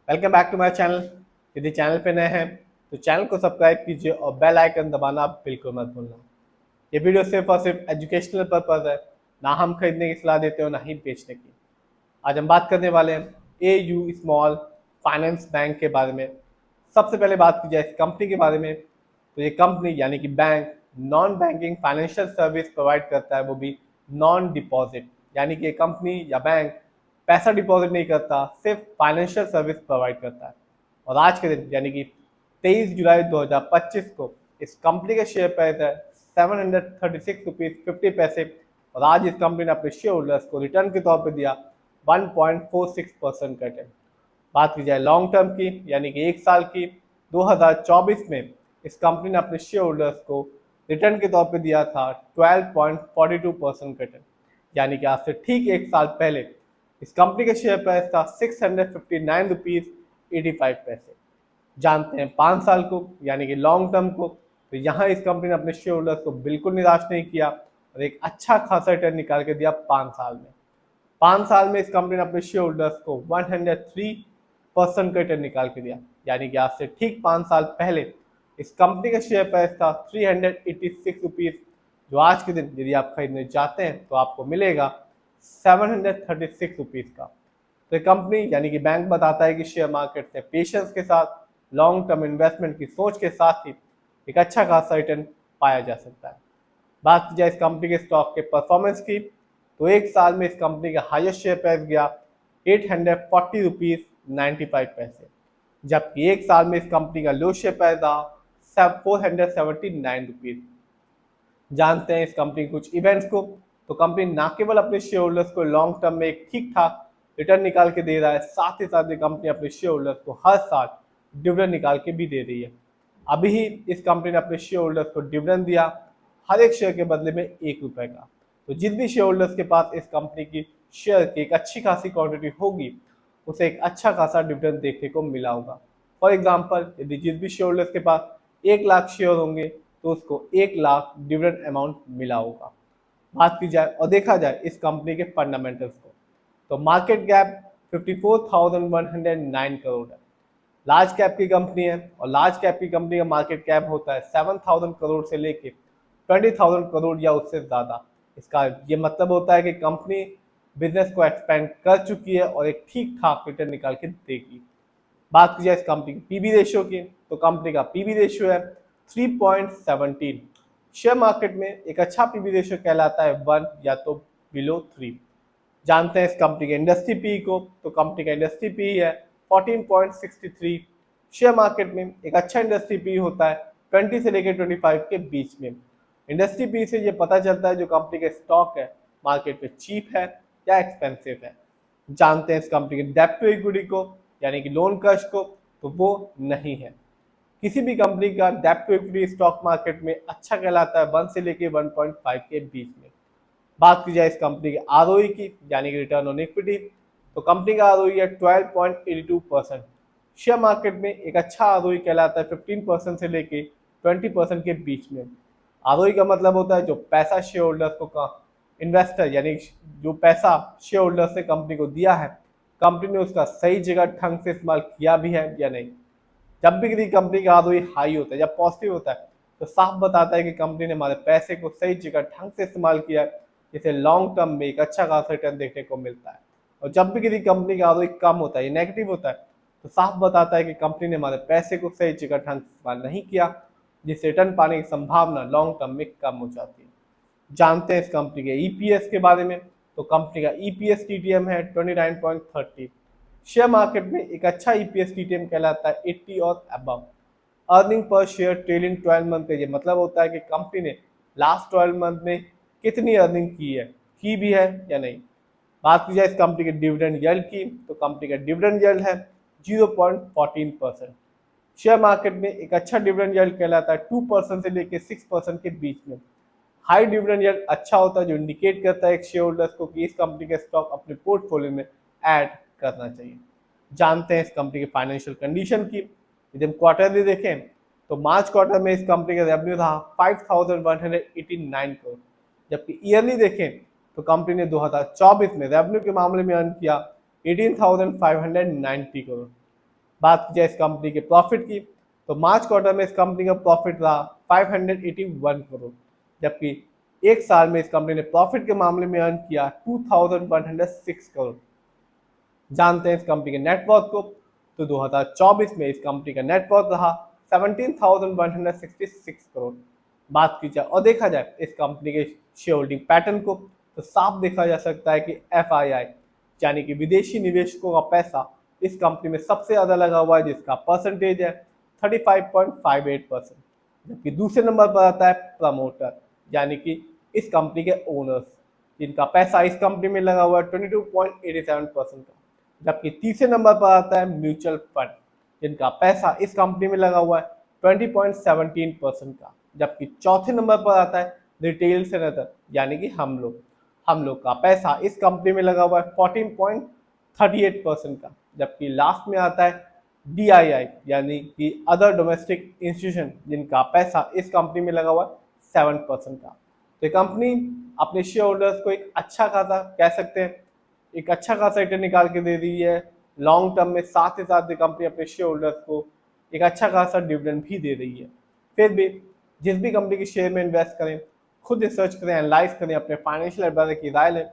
Welcome back to my channel. यदि channel पे नए हैं तो चैनल को सब्सक्राइब कीजिए और बेल आइकन दबाना बिल्कुल मत भूलना। ये वीडियो सिर्फ और सिर्फ एजुकेशनल पर्पज है, ना हम खरीदने की सलाह देते हो ना ही बेचने की। आज हम बात करने वाले हैं AU स्मॉल फाइनेंस बैंक के बारे में। सबसे पहले बात की जाए इस कंपनी के बारे में तो ये कंपनी यानी कि bank non banking financial service provide करता है, वो भी नॉन डिपॉजिट। यानी कि ये कंपनी या बैंक पैसा डिपॉजिट नहीं करता, सिर्फ फाइनेंशियल सर्विस प्रोवाइड करता है। और आज के दिन यानी कि 23 जुलाई 2025 को इस कंपनी के शेयर प्राइस है 736 रुपीज़ 50 पैसे। और आज इस कंपनी ने अपने शेयर होल्डर्स को रिटर्न के तौर पर दिया 1.46% रिटर्न। बात की जाए लॉन्ग टर्म की यानी कि एक साल की, 2024 में इस कंपनी ने अपने शेयर होल्डर्स को रिटर्न के तौर पे दिया था 12.42% रिटर्न। यानी कि आज से ठीक एक साल पहले इस कंपनी का शेयर प्राइस था 659 रुपीज़ 85 पैसे। जानते हैं 5 साल को यानी कि लॉन्ग टर्म को, तो यहाँ इस कंपनी ने अपने शेयर होल्डर्स को बिल्कुल निराश नहीं किया और एक अच्छा खासा रिटर्न निकाल के दिया 5 साल में। 5 साल में इस कंपनी ने अपने शेयर होल्डर्स को 103% का रिटर्न निकाल के दिया। यानी कि आज से ठीक 5 साल पहले इस कंपनी का शेयर प्राइस था 386 रुपीज़, जो आज के दिन यदि आप खरीदने जाते हैं तो आपको मिलेगा 736 रुपीज़ का। तो कंपनी यानी कि बैंक बताता है कि शेयर मार्केट से पेशेंस के साथ लॉन्ग टर्म इन्वेस्टमेंट की सोच के साथ ही एक अच्छा खासा रिटर्न पाया जा सकता है। बात की जाए इस कंपनी के स्टॉक के परफॉर्मेंस की तो एक साल में इस कंपनी का हाईएस्ट शेयर प्राइस गया 840 रुपीज़ 95 पैसे, जबकि एक साल में इस कंपनी का लो शेयर प्राइस रहा 479 रुपीज़। जानते हैं इस कंपनी के कुछ इवेंट्स को, तो कंपनी ना केवल अपने शेयर होल्डर्स को लॉन्ग टर्म में एक ठीक ठाक रिटर्न निकाल के दे रहा है, साथ ही साथ ये कंपनी अपने शेयर होल्डर्स को हर साल डिविडेंड निकाल के भी दे रही है। अभी ही इस कंपनी ने अपने शेयर होल्डर्स को डिविडेंड दिया हर एक शेयर के बदले में 1 रुपए का। तो जिस भी शेयर होल्डर्स के पास इस कंपनी की शेयर की एक अच्छी खासी क्वांटिटी होगी, उसे एक अच्छा खासा डिविडेंड देखने को मिला होगा। फॉर एग्जाम्पल, यदि जिस भी शेयर होल्डर्स के पास 1 लाख शेयर होंगे तो उसको 1 लाख डिविडेंड अमाउंट मिला होगा। बात की जाए और देखा जाए इस कंपनी के फंडामेंटल्स को, तो मार्केट कैप 54,109 करोड़ है। लार्ज कैप की कंपनी है और लार्ज कैप की कंपनी का मार्केट कैप होता है 7,000 करोड़ से लेके 20,000 करोड़ या उससे ज़्यादा। इसका ये मतलब होता है कि कंपनी बिजनेस को एक्सपेंड कर चुकी है और एक ठीक ठाक रिटर्न निकाल के देगी। बात की जाए इस कंपनी की पीबी रेशियो की, तो कंपनी का पीबी रेशियो है 3.17। शेयर मार्केट में एक अच्छा पीबी रेशियो कहलाता है 1 या तो बिलो 3। जानते हैं इस कंपनी के इंडस्ट्री पी को, तो कंपनी का इंडस्ट्री पी है 14.63। शेयर मार्केट में एक अच्छा इंडस्ट्री पी होता है 20 से लेकर 25 के बीच में। इंडस्ट्री पी से ये पता चलता है जो कंपनी के स्टॉक है मार्केट में चीप है या एक्सपेंसिव है। जानते हैं इस कंपनी के डेब्ट टू इक्विटी को यानी कि लोन कश को, तो वो नहीं है। किसी भी कंपनी का डेब्ट टू इक्विटी स्टॉक मार्केट में अच्छा कहलाता है 1 से लेकर 1.5 के बीच में। बात की जाए इस कंपनी के आरओई की यानी कि रिटर्न ऑन इक्विटी, तो कंपनी का आरओई है 12.82%। शेयर मार्केट में एक अच्छा आरओई कहलाता है 15% से लेके 20% के बीच में। आरओई का मतलब होता है जो पैसा शेयर होल्डर्स को का इन्वेस्टर यानी जो पैसा शेयर होल्डर्स ने कंपनी को दिया है, कंपनी ने उसका सही जगह ढंग से इस्तेमाल किया भी है या नहीं। जब भी किसी कंपनी का आरओई हाई होता है या पॉजिटिव होता है तो साफ बताता है कि कंपनी ने हमारे पैसे को सही जगह ढंग से इस्तेमाल किया है, जिसे लॉन्ग टर्म में एक अच्छा खासा रिटर्न देखने को मिलता है। और जब भी किसी कंपनी का आरओई कम होता है या नेगेटिव होता है तो साफ बताता है कि कंपनी ने हमारे पैसे को सही जगह ढंग से इस्तेमाल नहीं किया, जिससे रिटर्न पाने की संभावना लॉन्ग टर्म में कम हो जाती है। जानते हैं इस कंपनी के ईपीएस के बारे में, तो कंपनी का ईपीएस टीटीएम है 29.30। शेयर मार्केट में एक अच्छा ईपीएस टीटीएम कहलाता है 80 और above. Earning per share trailing 12 month का ये मतलब होता है कि कंपनी ने लास्ट 12 मंथ में कितनी अर्निंग की है, की भी है या नहीं। बात की जाए इस कंपनी के डिविडेंड यील्ड की, तो कंपनी का डिविडेंड यील्ड है 0.14%। शेयर मार्केट में एक अच्छा डिविडेंड यील्ड कहलाता है 2% से लेकर 6% के बीच में। हाई डिविडेंड यील्ड अच्छा होता है जो इंडिकेट करता है एक शेयर होल्डर्स को कि इस कंपनी के स्टॉक अपने पोर्टफोलियो में ऐड करना चाहिए। जानते हैं इस कंपनी की फाइनेंशियल कंडीशन की, यदि हम क्वार्टरली देखें तो मार्च क्वार्टर में इस कंपनी का रेवेन्यू रहा 5,189 करोड़, जबकि ईयरली देखें तो कंपनी ने 2024 में रेवेन्यू के मामले में अर्न किया 18,590 करोड़। बात की जाए इस कंपनी के प्रॉफिट की, तो मार्च क्वार्टर में इस कंपनी का प्रॉफिट रहा 581 करोड़, जबकि एक साल में इस कंपनी ने प्रॉफिट के मामले में अर्न किया 2106 करोड़। जानते हैं इस कंपनी के नेटवर्थ को, तो 2024 में इस कंपनी का नेटवर्थ रहा 17,166 करोड़। बात की जाए और देखा जाए इस कंपनी के शेयर होल्डिंग पैटर्न को, तो साफ देखा जा सकता है कि FII यानी कि विदेशी निवेशकों का पैसा इस कंपनी में सबसे ज्यादा लगा हुआ है, जिसका परसेंटेज है 35.58%। जबकि दूसरे नंबर पर आता है प्रमोटर यानी कि इस कंपनी के ओनर्स, जिनका पैसा इस कंपनी में लगा हुआ है 22.87% का। जबकि तीसरे नंबर पर आता है म्यूचुअल फंड, जिनका पैसा इस कंपनी में लगा हुआ है 20.17% का। जबकि चौथे नंबर पर आता है रिटेल सेनेटर यानी कि हम लोग का पैसा इस कंपनी में लगा हुआ है 14.38% का। जबकि लास्ट में आता है DII यानी कि अदर डोमेस्टिक इंस्टीट्यूशन, जिनका पैसा इस कंपनी में लगा हुआ है 7% का। तो कंपनी अपने शेयर होल्डर्स को एक अच्छा खासा कह सकते हैं, एक अच्छा खासा रिटर्न निकाल के दे रही है लॉन्ग टर्म में। साथ ही साथ कंपनी अपने शेयर होल्डर्स को एक अच्छा खासा डिविडेंड भी दे रही है। फिर भी जिस भी कंपनी के शेयर में इन्वेस्ट करें, खुद रिसर्च करें, एनालाइज करें, अपने फाइनेंशियल एडवाइजर की राय लें।